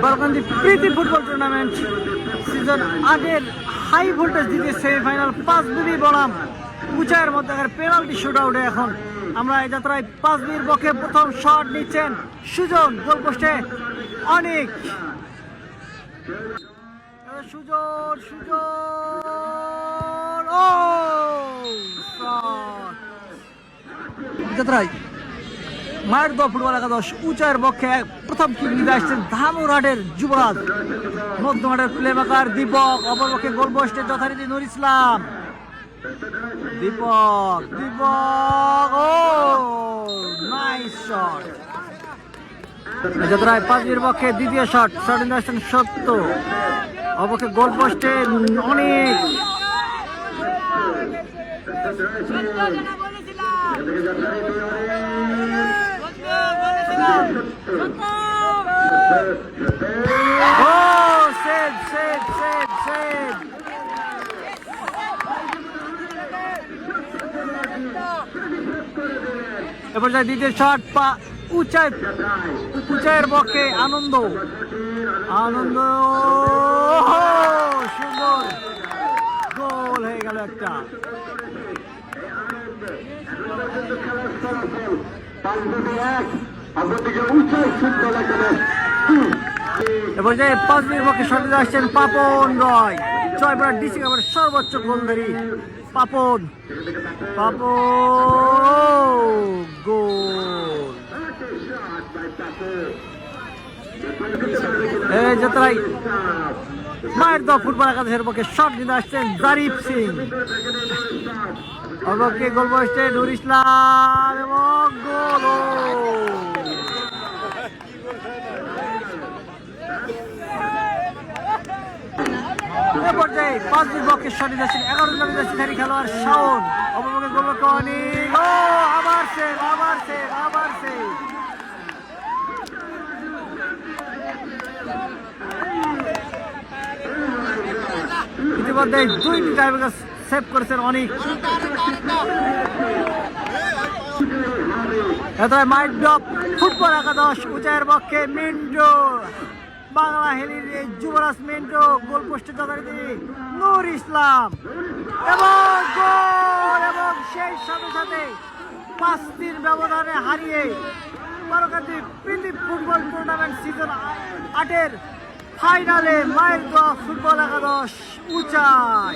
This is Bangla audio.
বালকান্দি প্রীতি ফুটবল টুর্নামেন্ট সিজন 8-এর হাই ভোল্টেজ দ্বিতীয় সেমিফাইনাল 5-2 বনাম উঁচাইয়ের মধ্যে পেনাল্টি শুট আউটে এখন আমরা এই যাত্রায় 5-2 পক্ষে প্রথম শট নিচ্ছেন সুজন, গোল পোস্টে অনেক সুজন ও যাত্রায় মায়ের দল ফুটবল একাদশ উঁচাইয়ের পক্ষে প্রথম কিক নিতে আসছেন ধামুরহাটের যুবরাজ, মধ্যমাঠের প্লেমেকার দীপক, অপরপক্ষে গোল পোস্টে যথারীতি নুর ইসলাম। দীপক ও নাইস শট। যাত্রায় 5-2 পক্ষে দ্বিতীয় শট নিতে আসছেন সত্য, অপরপক্ষে গোল পোস্টে অনেক এবার যায় দ্বিতীয় শট উঁচাইয়ের পক্ষে আনন্দ সুন্দর গোল হয়ে গেল একটা। এবার যে 5-2 পক্ষে শটে আসছেন পাপন রয়, জয়পুরা ডিসি কাপের সর্বোচ্চ গোলধারী পাপন গোল। এই যাত্রায় মায়ের দল ফুটবল একাদশের পক্ষে শট নিতে আসছেন জারিফ সিং, অপরপক্ষে গোল পোস্টে নুর ইসলাম এবং গোল। পর্যায়ে 5-2 পক্ষে শট নিতে আসছেন 11 জন দেশি খেলোয়াড় শাওন, অপরপক্ষে গোলরক্ষক অনিক। আবার সেভ ইতিমধ্যে 2টি টাইব্রেকার সেভ করেছেন অনেক। এতটাই মাইট ড্রপ ফুটবল একাদশ উঁচাইয়ের পক্ষে মিন্টু, বাংলা হেলির যুবরাজ মিন্টু, গোল পোস্টে যথারীতি নুর ইসলাম এবং গোল, এবং সেই সাথে 5-3 ব্যবধানে হারিয়ে বালকান্দি প্রীতি ফুটবল টুর্নামেন্ট সিজন 8-এর ফাইনালে মায়ের দল ফুটবল একাদশ উঁচাই।